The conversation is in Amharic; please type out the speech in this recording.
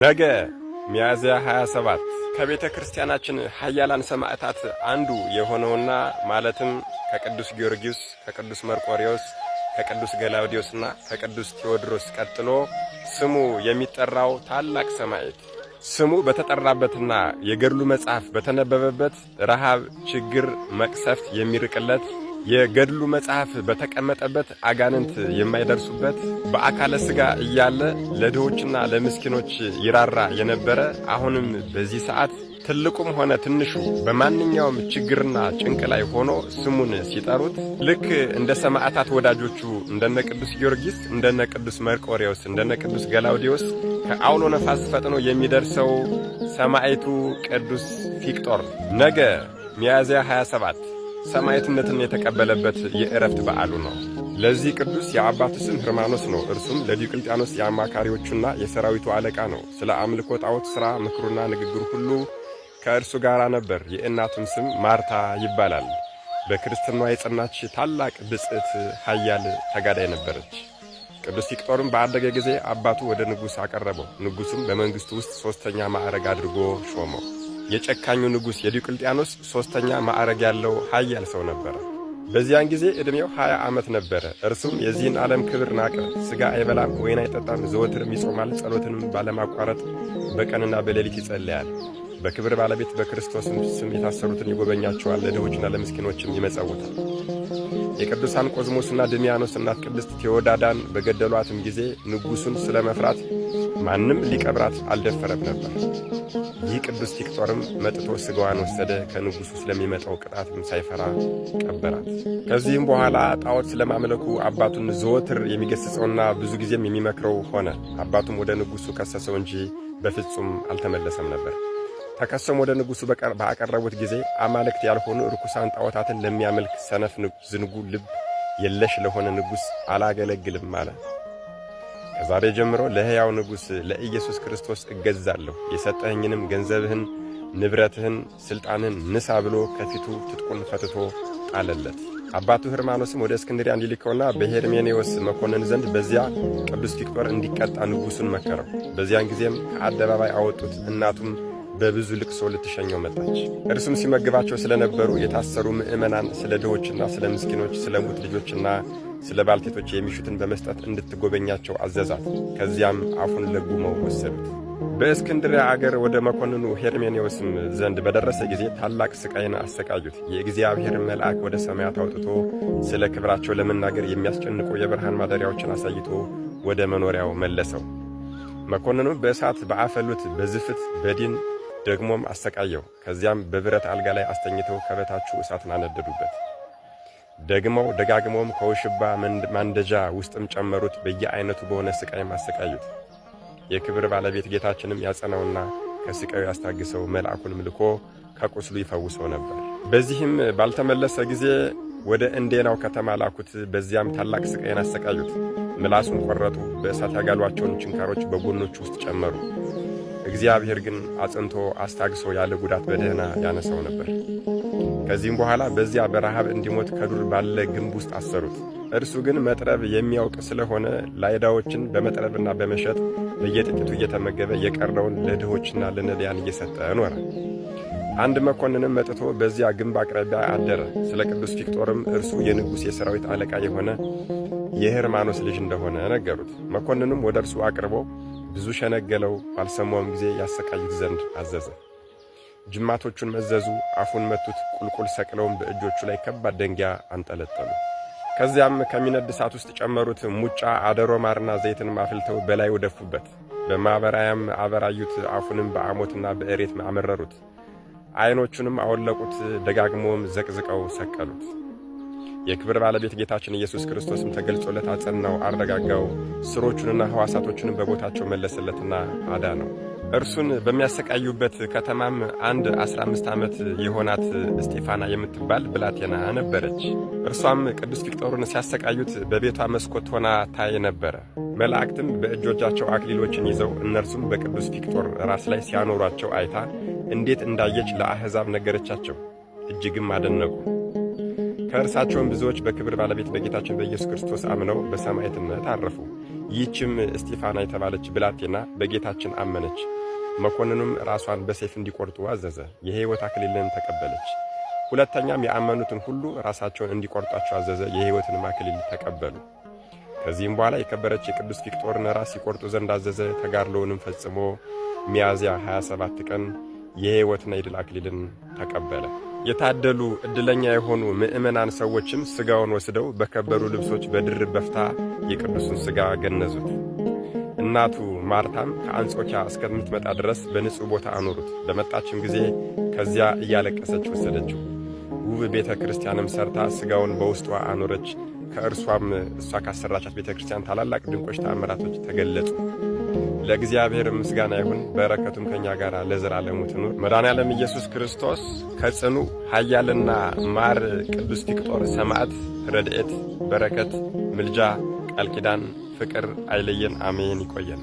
ነገ ሚያዝያ 27 ከቤተ ክርስቲያናችን ኃያላን ሰማዕታት አንዱ የሆነውና ማለትም ከቅዱስ ጊዮርጊስ፣ ከቅዱስ መርቆሬዎስ፣ ከቅዱስ ገላውዴዎስና ከቅዱስ ቴዎድሮስ ቀጥሎ ስሙ የሚጠራው ታላቅ ሰማዕት ስሙ በተጠራበትና የገድሉ መጽሐፍ በተነበበበት ረሃብ፣ ችግር፣ መቅሰፍት የሚርቅለት የገድሉ መጽሐፍ በተቀመጠበት አጋንንት የማይደርሱበት በአካለ ሥጋ እያለ ለድሆችና ለምስኪኖች ይራራ የነበረ አሁንም በዚህ ሰዓት ትልቁም ሆነ ትንሹ በማንኛውም ችግርና ጭንቅ ላይ ሆኖ ስሙን ሲጠሩት ልክ እንደ ሰማዕታት ወዳጆቹ እንደነ ቅዱስ ጊዮርጊስ፣ እንደነ ቅዱስ መርቆሬዎስ፣ እንደነ ቅዱስ ገላውዴዎስ ከአውሎ ነፋስ ፈጥኖ የሚደርሰው ሰማዕቱ ቅዱስ ፊቅጦር ነገ ሚያዝያ 27 ሰማዕትነትን የተቀበለበት የዕረፍት በዓሉ ነው። ለዚህ ቅዱስ የአባቱ ስም ሕርማኖስ ነው። እርሱም ለዲዮቅልጥያኖስ የአማካሪዎቹና የሰራዊቱ አለቃ ነው። ስለ አምልኮ ጣዖት ሥራ ምክሩና ንግግሩ ሁሉ ከእርሱ ጋር ነበር። የእናቱም ስም ማርታ ይባላል። በክርስትናዋ የጸናች ታላቅ ብጽዕት ኃያል ተጋዳይ ነበረች። ቅዱስ ፊቅጦርም ባደገ ጊዜ አባቱ ወደ ንጉሥ አቀረበው። ንጉሡም በመንግሥቱ ውስጥ ሦስተኛ ማዕረግ አድርጎ ሾመው። የጨካኙ ንጉሥ የዲዮቅልጥያኖስ ሦስተኛ ማዕረግ ያለው ኃያል ሰው ነበረ። በዚያን ጊዜ ዕድሜው 20 ዓመት ነበረ። እርሱም የዚህን ዓለም ክብር ናቀ። ሥጋ አይበላም፣ ወይን አይጠጣም፣ ዘወትርም ይጾማል። ጸሎትንም ባለማቋረጥ በቀንና በሌሊት ይጸልያል። በክብር ባለቤት በክርስቶስም ስም የታሰሩትን ይጎበኛቸዋል፣ ለድሆችና ለምስኪኖችም ይመጸውታል። የቅዱሳን ቆዝሞስና ድሚያኖስ እናት ቅድስት ቴዎዳዳን በገደሏትም ጊዜ ንጉሡን ስለ መፍራት ማንም ሊቀብራት አልደፈረም ነበር። ይህ ቅዱስ ፊቅጦርም መጥቶ ሥጋዋን ወሰደ። ከንጉሡ ስለሚመጣው ቅጣትም ሳይፈራ ቀበራት። ከዚህም በኋላ ጣዖት ስለማምለኩ አባቱን ዘወትር የሚገሥጸውና ብዙ ጊዜም የሚመክረው ሆነ። አባቱም ወደ ንጉሡ ከሰሰው እንጂ በፍጹም አልተመለሰም ነበር። ተከሰም ወደ ንጉሡ ባቀረቡት ጊዜ አማልክት ያልሆኑ ርኩሳን ጣዖታትን ለሚያመልክ ሰነፍ ዝንጉ ልብ የለሽ ለሆነ ንጉሥ አላገለግልም አለ። ከዛሬ ጀምሮ ለሕያው ንጉሥ ለኢየሱስ ክርስቶስ እገዛለሁ፣ የሰጠኸኝንም ገንዘብህን፣ ንብረትህን፣ ሥልጣንን ንሳ ብሎ ከፊቱ ትጥቁን ፈትቶ ጣለለት። አባቱ ሕርማኖስም ወደ እስክንድርያ እንዲልከውና በሄርሜኔዎስ መኮንን ዘንድ በዚያ ቅዱስ ፊቅጦር እንዲቀጣ ንጉሡን መከረው። በዚያን ጊዜም ከአደባባይ አወጡት። እናቱም በብዙ ልቅሶ ልትሸኘው መጣች። እርሱም ሲመግባቸው ስለነበሩ የታሰሩ ምእመናን፣ ስለ ድሆችና ስለ ምስኪኖች፣ ስለ ሙት ልጆችና ስለ ባልቴቶች የሚሹትን በመስጠት እንድትጎበኛቸው አዘዛት። ከዚያም አፉን ለጉመው ወሰዱት። በእስክንድርያ አገር ወደ መኮንኑ ሄርሜኔዎስም ዘንድ በደረሰ ጊዜ ታላቅ ሥቃይን አሰቃዩት። የእግዚአብሔር መልአክ ወደ ሰማያት አውጥቶ ስለ ክብራቸው ለመናገር የሚያስጨንቁ የብርሃን ማደሪያዎችን አሳይቶ ወደ መኖሪያው መለሰው። መኮንኑ በእሳት በአፈሉት፣ በዝፍት በዲን ደግሞም አሰቃየው። ከዚያም በብረት አልጋ ላይ አስተኝተው ከበታቹ እሳትን አነደዱበት። ደግመው ደጋግመውም ከውሽባ ማንደጃ ውስጥም ጨመሩት። በየአይነቱ በሆነ ሥቃይም አሰቃዩት። የክብር ባለቤት ጌታችንም ያጸናውና ከሥቃዩ ያስታግሰው መልአኩንም ልኮ ከቁስሉ ይፈውሰው ነበር። በዚህም ባልተመለሰ ጊዜ ወደ እንዴናው ከተማ ላኩት። በዚያም ታላቅ ሥቃይን አሰቃዩት። ምላሱን ቈረጡ። በእሳት ያጋሏቸውን ችንካሮች በጎኖቹ ውስጥ ጨመሩ። እግዚአብሔር ግን አጽንቶ አስታግሶ ያለ ጉዳት በደህና ያነሳው ነበር። ከዚህም በኋላ በዚያ በረሃብ እንዲሞት ከዱር ባለ ግንብ ውስጥ አሰሩት። እርሱ ግን መጥረብ የሚያውቅ ስለሆነ ላይዳዎችን በመጥረብና በመሸጥ በየጥቂቱ እየተመገበ የቀረውን ለድሆችና ለነዳያን እየሰጠ ኖረ። አንድ መኮንንም መጥቶ በዚያ ግንብ አቅራቢያ አደረ። ስለ ቅዱስ ፊቅጦርም እርሱ የንጉሥ የሰራዊት አለቃ የሆነ የሕርማኖስ ልጅ እንደሆነ ነገሩት። መኮንንም ወደ እርሱ አቅርቦ ብዙ ሸነገለው። ባልሰማውም ጊዜ ያሰቃዩት ዘንድ አዘዘ። ጅማቶቹን መዘዙ፣ አፉን መቱት። ቁልቁል ሰቅለውም በእጆቹ ላይ ከባድ ደንጊያ አንጠለጠሉ። ከዚያም ከሚነድ እሳት ውስጥ ጨመሩት። ሙጫ፣ አደሮ፣ ማርና ዘይትንም አፍልተው በላዩ ደፉበት። በማበራያም አበራዩት። አፉንም በአሞትና በእሬት አመረሩት። ዓይኖቹንም አወለቁት። ደጋግሞም ዘቅዝቀው ሰቀሉት። የክብር ባለቤት ጌታችን ኢየሱስ ክርስቶስም ተገልጾለት አጸናው፣ አረጋጋው። ስሮቹንና ሕዋሳቶቹንም በቦታቸው መለሰለትና አዳነው። እርሱን በሚያሰቃዩበት ከተማም አንድ 15 ዓመት የሆናት እስጢፋና የምትባል ብላቴና ነበረች። እርሷም ቅዱስ ፊቅጦርን ሲያሰቃዩት በቤቷ መስኮት ሆና ታይ ነበረ። መላእክትም በእጆቻቸው አክሊሎችን ይዘው እነርሱም በቅዱስ ፊቅጦር ራስ ላይ ሲያኖሯቸው አይታ እንዴት እንዳየች ለአሕዛብ ነገረቻቸው። እጅግም አደነቁ። ከእርሳቸውም ብዙዎች በክብር ባለቤት በጌታችን በኢየሱስ ክርስቶስ አምነው በሰማዕትነት አረፉ። ይህችም እስጢፋና የተባለች ብላቴና በጌታችን አመነች። መኮንኑም ራሷን በሰይፍ እንዲቆርጡ አዘዘ። የሕይወት አክሊልን ተቀበለች። ሁለተኛም የአመኑትን ሁሉ ራሳቸውን እንዲቆርጧቸው አዘዘ። የሕይወትን አክሊል ተቀበሉ። ከዚህም በኋላ የከበረች የቅዱስ ፊቅጦርን ራስ ይቆርጡ ዘንድ አዘዘ። ተጋድሎውንም ፈጽሞ ሚያዝያ 27 ቀን የሕይወትና የድል አክሊልን ተቀበለ። የታደሉ ዕድለኛ የሆኑ ምእመናን ሰዎችም ሥጋውን ወስደው በከበሩ ልብሶች በድርብ በፍታ የቅዱሱን ሥጋ ገነዙት። እናቱ ማርታም ከአንጾኪያ እስከምትመጣ ድረስ በንጹሕ ቦታ አኖሩት። በመጣችም ጊዜ ከዚያ እያለቀሰች ወሰደችው። ውብ ቤተ ክርስቲያንም ሰርታ ሥጋውን በውስጧ አኖረች። ከእርሷም እሷ ካሰራቻት ቤተ ክርስቲያን ታላላቅ ድንቆች ተአምራቶች ተገለጹ። ለእግዚአብሔር ምስጋና ይሁን፣ በረከቱም ከኛ ጋር ለዘላለሙ ትኑር። መድኃኔዓለም ኢየሱስ ክርስቶስ ከጽኑ ኃያልና ማር ቅዱስ ፊቅጦር ሰማዕት ረድኤት፣ በረከት፣ ምልጃ፣ ቃል ኪዳን፣ ፍቅር አይለየን። አሜን። ይቆየን።